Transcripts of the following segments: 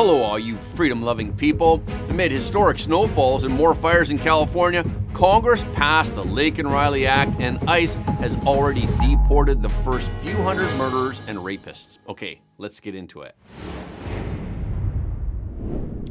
Hello all you freedom-loving people. Amid historic snowfalls and more fires in California, Congress passed the Lake and Riley Act and ICE has already deported the first few hundred murderers and rapists. Okay, let's get into it.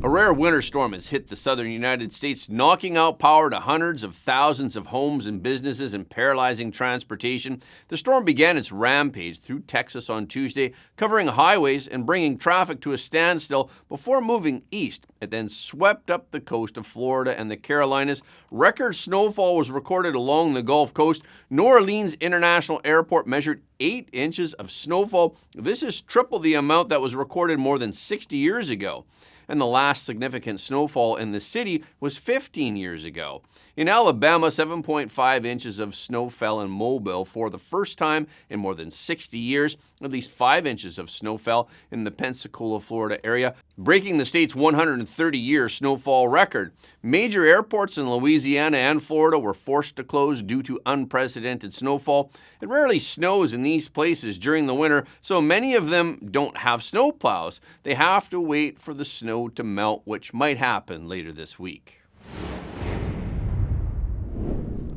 A rare winter storm has hit the southern United States, knocking out power to hundreds of thousands of homes and businesses and paralyzing transportation. The storm began its rampage through Texas on Tuesday, covering highways and bringing traffic to a standstill before moving east. It then swept up the coast of Florida and the Carolinas. Record snowfall was recorded along the Gulf Coast. New Orleans International Airport measured 8 inches of snowfall. This is triple the amount that was recorded more than 60 years ago. And the last significant snowfall in the city was 15 years ago. In Alabama, 7.5 inches of snow fell in Mobile for the first time in more than 60 years. At least 5 inches of snow fell in the Pensacola, Florida area, breaking the state's 130-year snowfall record. Major airports in Louisiana and Florida were forced to close due to unprecedented snowfall. It rarely snows in these places during the winter, so many of them don't have snowplows. They have to wait for the snow to melt, which might happen later this week.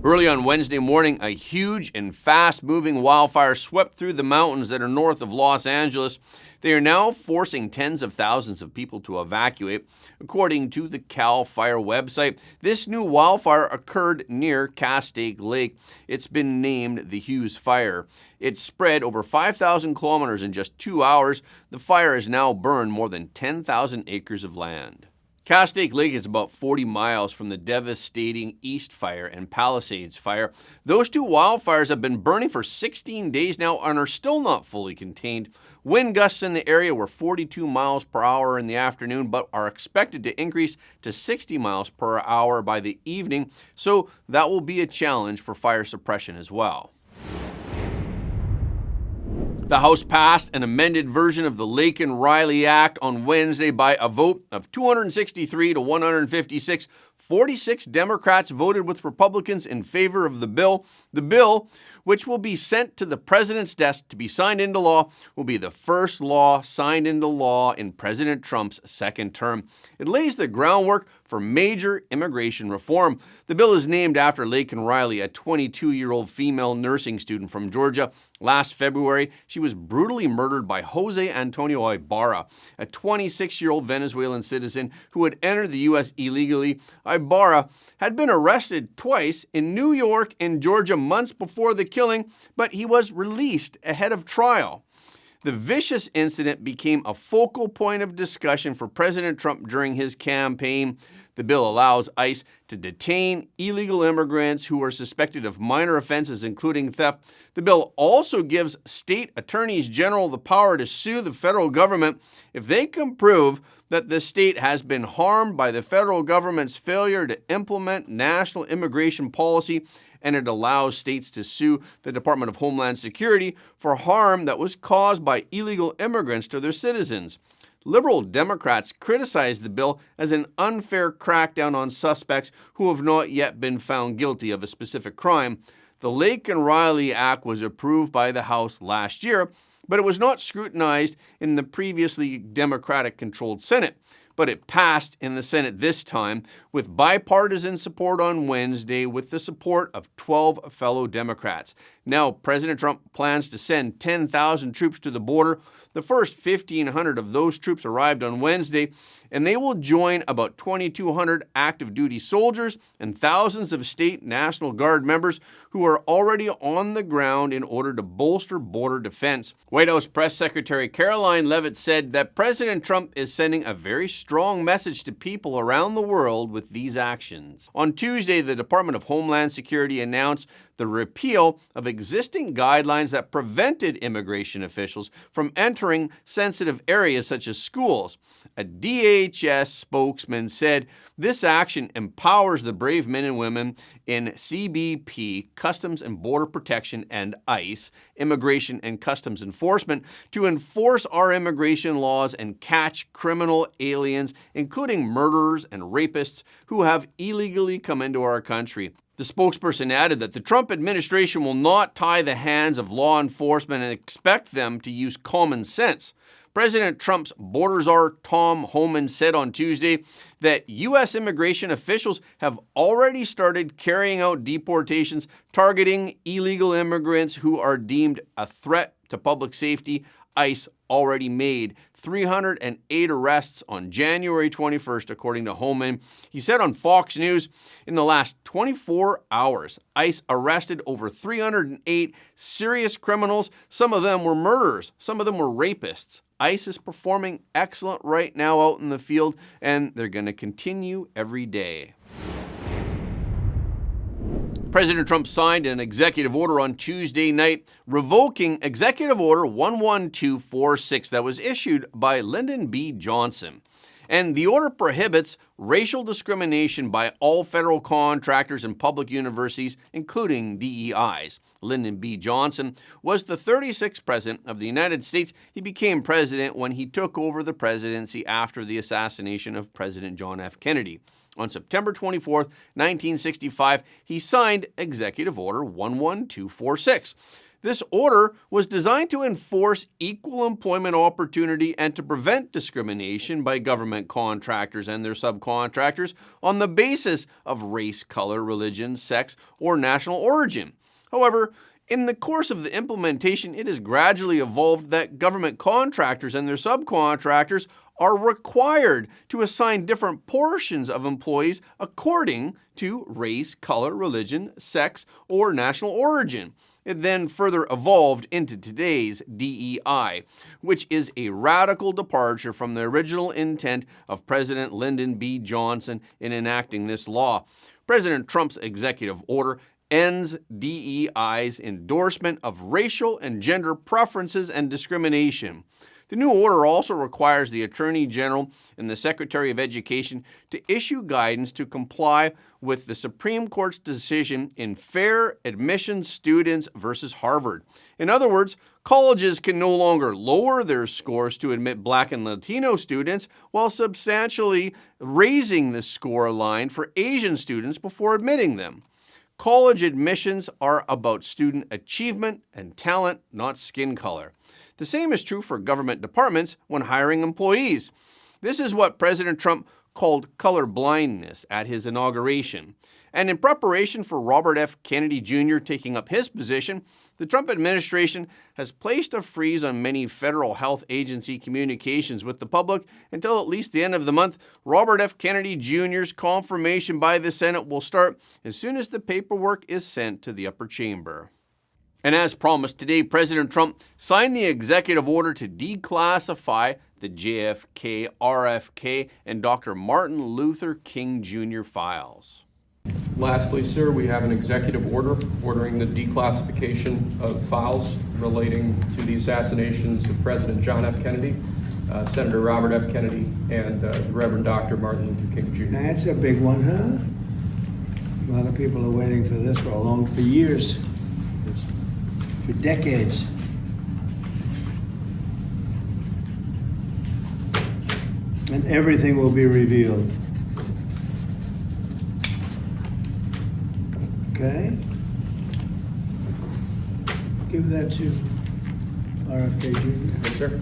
Early on Wednesday morning, a huge and fast-moving wildfire swept through the mountains that are north of Los Angeles. They are now forcing tens of thousands of people to evacuate. According to the CAL FIRE website, this new wildfire occurred near Castaic Lake. It's been named the Hughes Fire. It spread over 5,000 kilometers in just 2 hours. The fire has now burned more than 10,000 acres of land. Castaic Lake is about 40 miles from the devastating East Fire and Palisades Fire. Those two wildfires have been burning for 16 days now and are still not fully contained. Wind gusts in the area were 42 miles per hour in the afternoon, but are expected to increase to 60 miles per hour by the evening, so that will be a challenge for fire suppression as well. The House passed an amended version of the Lake and Riley Act on Wednesday by a vote of 263 to 156. 46 Democrats voted with Republicans in favor of the bill. The bill, which will be sent to the president's desk to be signed into law, will be the first law signed into law in President Trump's second term. It lays the groundwork for major immigration reform. The bill is named after Lake and Riley, a 22-year-old female nursing student from Georgia. Last February, she was brutally murdered by Jose Antonio Ibarra, a 26-year-old Venezuelan citizen who had entered the U.S. illegally. Ibarra had been arrested twice in New York and Georgia months before the killing, but he was released ahead of trial. The vicious incident became a focal point of discussion for President Trump during his campaign. The bill allows ICE to detain illegal immigrants who are suspected of minor offenses, including theft. The bill also gives state attorneys general the power to sue the federal government if they can prove that the state has been harmed by the federal government's failure to implement national immigration policy, and it allows states to sue the Department of Homeland Security for harm that was caused by illegal immigrants to their citizens. Liberal Democrats criticized the bill as an unfair crackdown on suspects who have not yet been found guilty of a specific crime. The Lake and Riley Act was approved by the House last year, but it was not scrutinized in the previously Democratic-controlled Senate. But it passed in the Senate this time with bipartisan support on Wednesday with the support of 12 fellow Democrats. Now, President Trump plans to send 10,000 troops to the border. The first 1,500 of those troops arrived on Wednesday, and they will join about 2,200 active duty soldiers and thousands of state National Guard members who are already on the ground in order to bolster border defense. White House Press Secretary Caroline Leavitt said that President Trump is sending a very strong message to people around the world with these actions. On Tuesday, the Department of Homeland Security announced the repeal of existing guidelines that prevented immigration officials from entering sensitive areas such as schools. A DHS spokesman said this action empowers the brave men and women in CBP, Customs and Border Protection, and ICE, Immigration and Customs Enforcement, to enforce our immigration laws and catch criminal aliens, including murderers and rapists who have illegally come into our country. The spokesperson added that the Trump administration will not tie the hands of law enforcement and expect them to use common sense. President Trump's border czar Tom Homan said on Tuesday that U.S. immigration officials have already started carrying out deportations targeting illegal immigrants who are deemed a threat to public safety. ICE already made 308 arrests on January 21st, according to Homan. He said on Fox News, in the last 24 hours, ICE arrested over 308 serious criminals. Some of them were murderers. Some of them were rapists. ICE is performing excellent right now out in the field, and they're going to continue every day. President Trump signed an executive order on Tuesday night revoking Executive Order 11246 that was issued by Lyndon B. Johnson. And the order prohibits racial discrimination by all federal contractors and public universities, including DEIs. Lyndon B. Johnson was the 36th president of the United States. He became president when he took over the presidency after the assassination of President John F. Kennedy. On September 24, 1965, he signed Executive Order 11246. This order was designed to enforce equal employment opportunity and to prevent discrimination by government contractors and their subcontractors on the basis of race, color, religion, sex, or national origin. However, in the course of the implementation, it has gradually evolved that government contractors and their subcontractors are required to assign different portions of employees according to race, color, religion, sex, or national origin. It then further evolved into today's DEI, which is a radical departure from the original intent of President Lyndon B. Johnson in enacting this law. President Trump's executive order ends DEI's endorsement of racial and gender preferences and discrimination. The new order also requires the Attorney General and the Secretary of Education to issue guidance to comply with the Supreme Court's decision in Fair Admission Students versus Harvard. In other words, colleges can no longer lower their scores to admit Black and Latino students while substantially raising the score line for Asian students before admitting them. College admissions are about student achievement and talent, not skin color. The same is true for government departments when hiring employees. This is what President Trump called color blindness at his inauguration. And in preparation for Robert F. Kennedy Jr. taking up his position, the Trump administration has placed a freeze on many federal health agency communications with the public until at least the end of the month. Robert F. Kennedy Jr.'s confirmation by the Senate will start as soon as the paperwork is sent to the upper chamber. And as promised today, President Trump signed the executive order to declassify the JFK, RFK, and Dr. Martin Luther King Jr. files. Lastly, sir, we have an executive order ordering the declassification of files relating to the assassinations of President John F. Kennedy, Senator Robert F. Kennedy, and Reverend Dr. Martin Luther King Jr. That's a big one, huh? A lot of people are waiting for this for years, for decades. And everything will be revealed. Okay? Give that to RFK Jr. Yes, sir.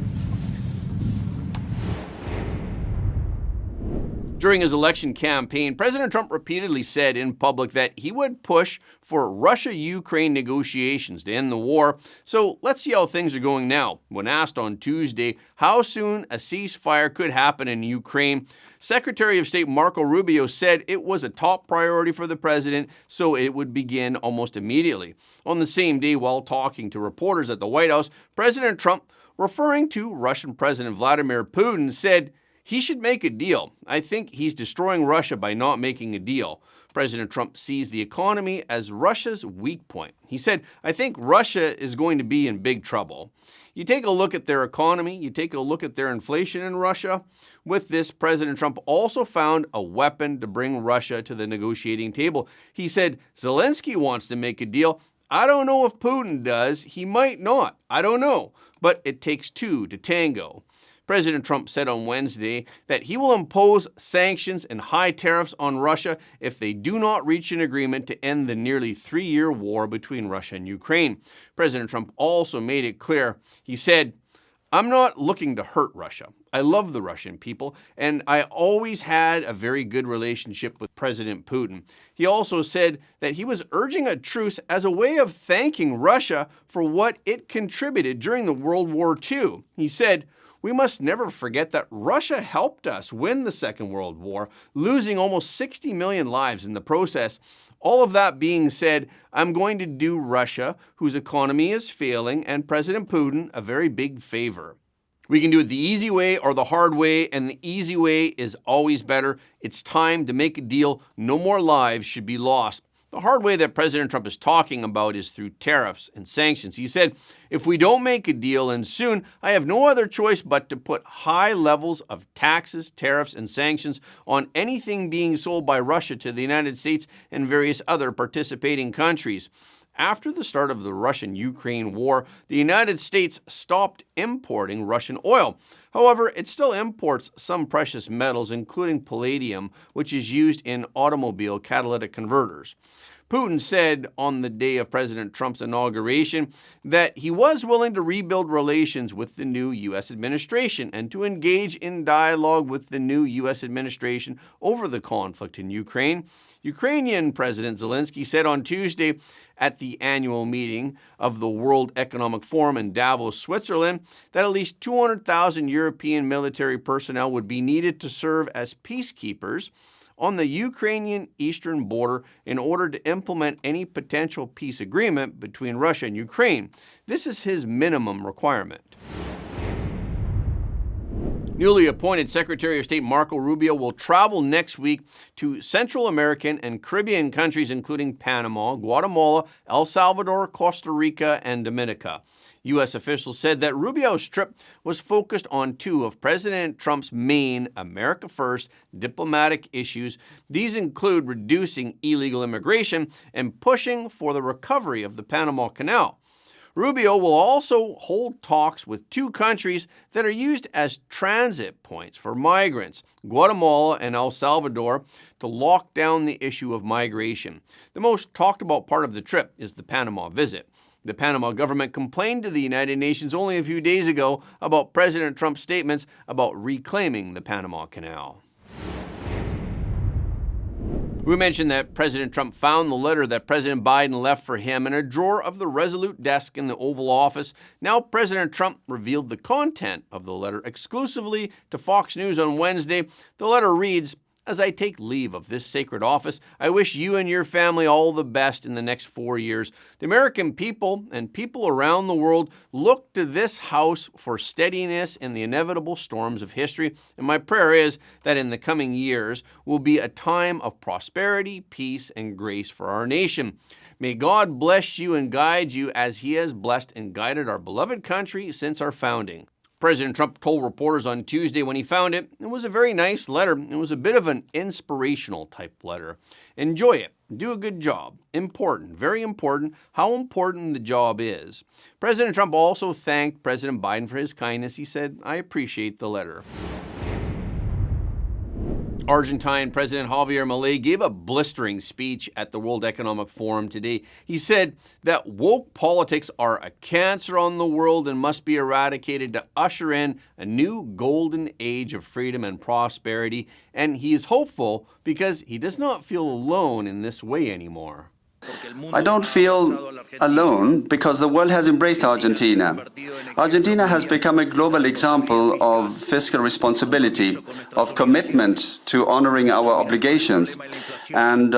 During his election campaign, President Trump repeatedly said in public that he would push for Russia-Ukraine negotiations to end the war. So let's see how things are going now. When asked on Tuesday how soon a ceasefire could happen in Ukraine, Secretary of State Marco Rubio said it was a top priority for the president, so it would begin almost immediately. On the same day, while talking to reporters at the White House, President Trump, referring to Russian President Vladimir Putin, said he should make a deal. I think he's destroying Russia by not making a deal. President Trump sees the economy as Russia's weak point. He said, I think Russia is going to be in big trouble. You take a look at their economy, you take a look at their inflation in Russia. With this, President Trump also found a weapon to bring Russia to the negotiating table. He said, Zelensky wants to make a deal. I don't know if Putin does. He might not. I don't know. But it takes two to tango. President Trump said on Wednesday that he will impose sanctions and high tariffs on Russia if they do not reach an agreement to end the nearly 3-year war between Russia and Ukraine. President Trump also made it clear. He said, "I'm not looking to hurt Russia. I love the Russian people, and I always had a very good relationship with President Putin." He also said that he was urging a truce as a way of thanking Russia for what it contributed during the World War II. He said, "We must never forget that Russia helped us win the Second World War, losing almost 60 million lives in the process. All of that being said, I'm going to do Russia, whose economy is failing, and President Putin a very big favor. We can do it the easy way or the hard way, and the easy way is always better. It's time to make a deal. No more lives should be lost." The hard way that President Trump is talking about is through tariffs and sanctions. He said, "If we don't make a deal, and soon, I have no other choice but to put high levels of taxes, tariffs, and sanctions on anything being sold by Russia to the United States and various other participating countries." After the start of the Russian-Ukraine war, the United States stopped importing Russian oil. However, it still imports some precious metals, including palladium, which is used in automobile catalytic converters. Putin said on the day of President Trump's inauguration that he was willing to rebuild relations with the new U.S. administration and to engage in dialogue with the new U.S. administration over the conflict in Ukraine. Ukrainian President Zelensky said on Tuesday at the annual meeting of the World Economic Forum in Davos, Switzerland, that at least 200,000 European military personnel would be needed to serve as peacekeepers on the Ukrainian eastern border in order to implement any potential peace agreement between Russia and Ukraine. This is his minimum requirement. Newly appointed Secretary of State Marco Rubio will travel next week to Central American and Caribbean countries including Panama, Guatemala, El Salvador, Costa Rica, and Dominica. U.S. officials said that Rubio's trip was focused on two of President Trump's main America First diplomatic issues. These include reducing illegal immigration and pushing for the recovery of the Panama Canal. Rubio will also hold talks with two countries that are used as transit points for migrants, Guatemala and El Salvador, to lock down the issue of migration. The most talked about part of the trip is the Panama visit. The Panama government complained to the United Nations only a few days ago about President Trump's statements about reclaiming the Panama Canal. We mentioned that President Trump found the letter that President Biden left for him in a drawer of the Resolute desk in the Oval Office. Now President Trump revealed the content of the letter exclusively to Fox News on Wednesday. The letter reads, "As I take leave of this sacred office, I wish you and your family all the best in the next 4 years. The American people and people around the world look to this house for steadiness in the inevitable storms of history, and my prayer is that in the coming years will be a time of prosperity, peace, and grace for our nation. May God bless you and guide you as He has blessed and guided our beloved country since our founding." President Trump told reporters on Tuesday when he found it, it was a very nice letter. It was a bit of an inspirational type letter. Enjoy it. Do a good job. Important, very important, how important the job is. President Trump also thanked President Biden for his kindness. He said, "I appreciate the letter." Argentine President Javier Milei gave a blistering speech at the World Economic Forum today. He said that woke politics are a cancer on the world and must be eradicated to usher in a new golden age of freedom and prosperity. And he is hopeful because he does not feel alone in this way anymore. I don't feel alone because the world has embraced Argentina. Argentina has become a global example of fiscal responsibility, of commitment to honoring our obligations, and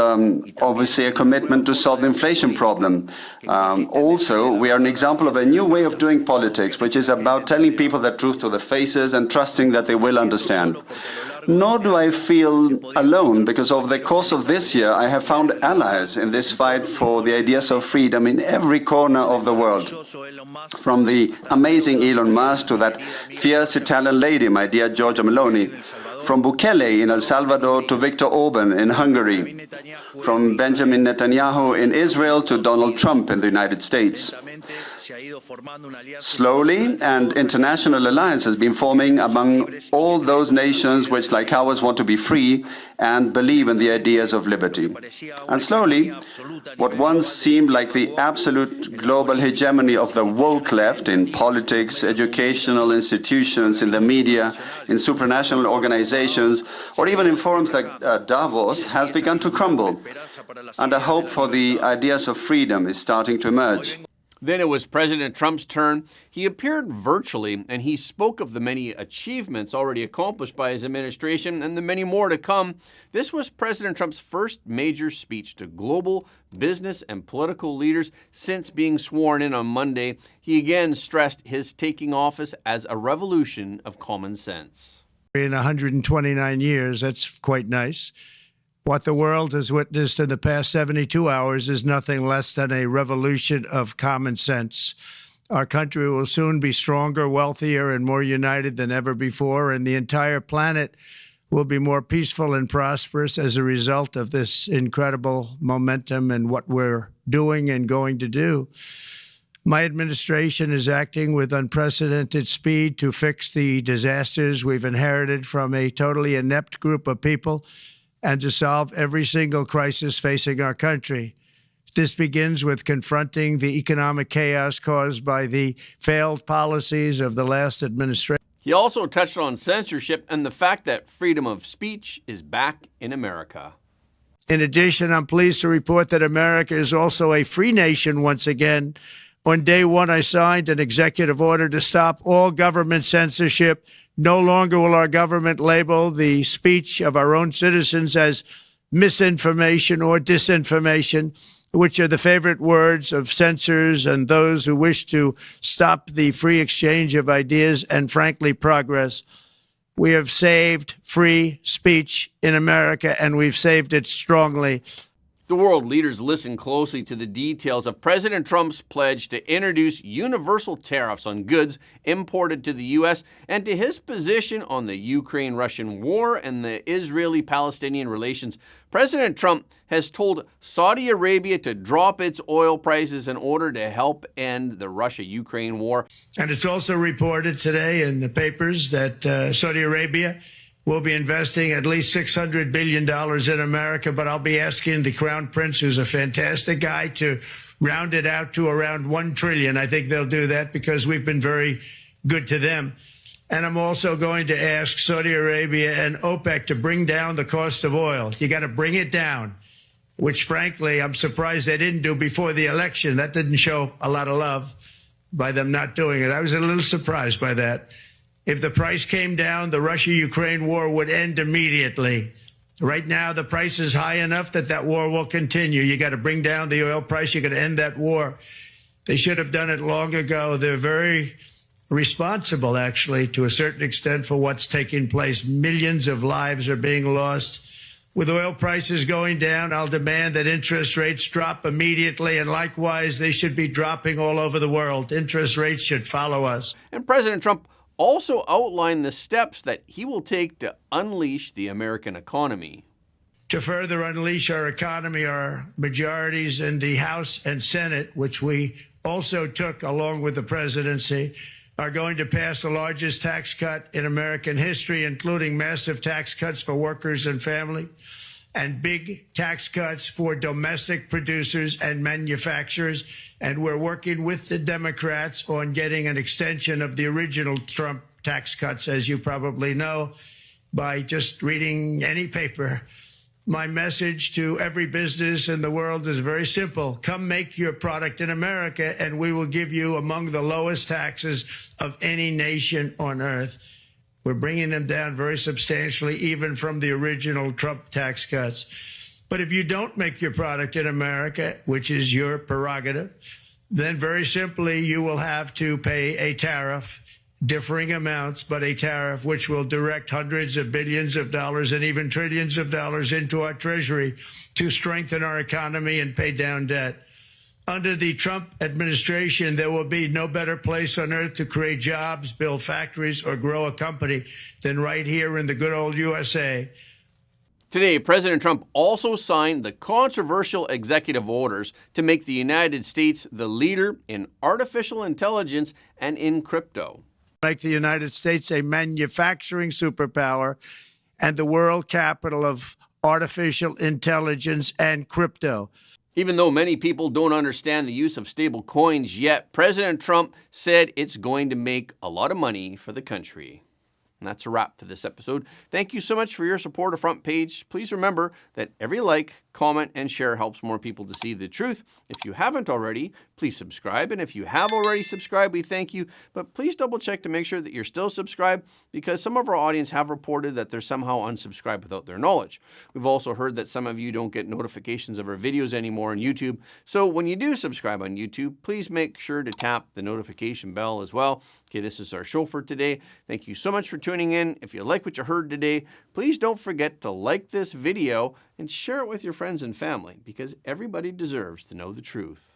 obviously a commitment to solve the inflation problem. Also, we are an example of a new way of doing politics, which is about telling people the truth to their faces and trusting that they will understand. Nor do I feel alone, because over the course of this year, I have found allies in this fight for the ideas of freedom in every corner of the world. From the amazing Elon Musk to that fierce Italian lady, my dear Giorgia Meloni. From Bukele in El Salvador to Viktor Orban in Hungary. From Benjamin Netanyahu in Israel to Donald Trump in the United States. Slowly, an international alliance has been forming among all those nations which, like ours, want to be free and believe in the ideas of liberty. And slowly, what once seemed like the absolute global hegemony of the woke left in politics, educational institutions, in the media, in supranational organizations, or even in forums like Davos, has begun to crumble. And a hope for the ideas of freedom is starting to emerge. Then it was President Trump's turn. He appeared virtually, and he spoke of the many achievements already accomplished by his administration and the many more to come. This was President Trump's first major speech to global business and political leaders since being sworn in on Monday. He again stressed his taking office as a revolution of common sense. In 129 years, that's quite nice. What the world has witnessed in the past 72 hours is nothing less than a revolution of common sense. Our country will soon be stronger, wealthier, and more united than ever before, and the entire planet will be more peaceful and prosperous as a result of this incredible momentum and what we're doing and going to do. My administration is acting with unprecedented speed to fix the disasters we've inherited from a totally inept group of people and to solve every single crisis facing our country. This begins with confronting the economic chaos caused by the failed policies of the last administration. He also touched on censorship and the fact that freedom of speech is back in America. In addition, I'm pleased to report that America is also a free nation once again. On day one, I signed an executive order to stop all government censorship. No longer will our government label the speech of our own citizens as misinformation or disinformation, which are the favorite words of censors and those who wish to stop the free exchange of ideas and, frankly, progress. We have saved free speech in America, and we've saved it strongly. The world leaders listened closely to the details of President Trump's pledge to introduce universal tariffs on goods imported to the U.S. and to his position on the Ukraine-Russian war and the Israeli-Palestinian relations. President Trump has told Saudi Arabia to drop its oil prices in order to help end the Russia-Ukraine war. And it's also reported today in the papers that Saudi Arabia will be investing at least $600 billion in America, but I'll be asking the Crown Prince, who's a fantastic guy, to round it out to around $1 trillion. I think they'll do that because we've been very good to them. And I'm also going to ask Saudi Arabia and OPEC to bring down the cost of oil. You got to bring it down, which, frankly, I'm surprised they didn't do before the election. That didn't show a lot of love by them not doing it. I was a little surprised by that. If the price came down, the Russia-Ukraine war would end immediately. Right now, the price is high enough that that war will continue. You got to bring down the oil price. You got to end that war. They should have done it long ago. They're very responsible, actually, to a certain extent for what's taking place. Millions of lives are being lost. With oil prices going down, I'll demand that interest rates drop immediately, and likewise, they should be dropping all over the world. Interest rates should follow us. And President Trump also outlined the steps that he will take to unleash the American economy. To further unleash our economy, our majorities in the House and Senate, which we also took along with the presidency, are going to pass the largest tax cut in American history, including massive tax cuts for workers and family, and big tax cuts for domestic producers and manufacturers. And we're working with the Democrats on getting an extension of the original Trump tax cuts, as you probably know, by just reading any paper. My message to every business in the world is very simple. Come make your product in America, and we will give you among the lowest taxes of any nation on earth. We're bringing them down very substantially, even from the original Trump tax cuts. But if you don't make your product in America, which is your prerogative, then very simply you will have to pay a tariff, differing amounts, but a tariff which will direct hundreds of billions of dollars and even trillions of dollars into our treasury to strengthen our economy and pay down debt. Under the Trump administration, there will be no better place on earth to create jobs, build factories, or grow a company than right here in the good old USA. Today, President Trump also signed the controversial executive orders to make the United States the leader in artificial intelligence and in crypto. Make the United States a manufacturing superpower and the world capital of artificial intelligence and crypto. Even though many people don't understand the use of stable coins yet, President Trump said it's going to make a lot of money for the country. And that's a wrap for this episode. Thank you so much for your support of Front Page. Please remember that every like, comment, and share helps more people to see the truth. If you haven't already, please subscribe. And if you have already subscribed, we thank you. But please double check to make sure that you're still subscribed, because some of our audience have reported that they're somehow unsubscribed without their knowledge. We've also heard that some of you don't get notifications of our videos anymore on YouTube. So when you do subscribe on YouTube, please make sure to tap the notification bell as well. Okay, this is our show for today. Thank you so much for tuning in. If you like what you heard today, please don't forget to like this video and share it with your friends and family, because everybody deserves to know the truth.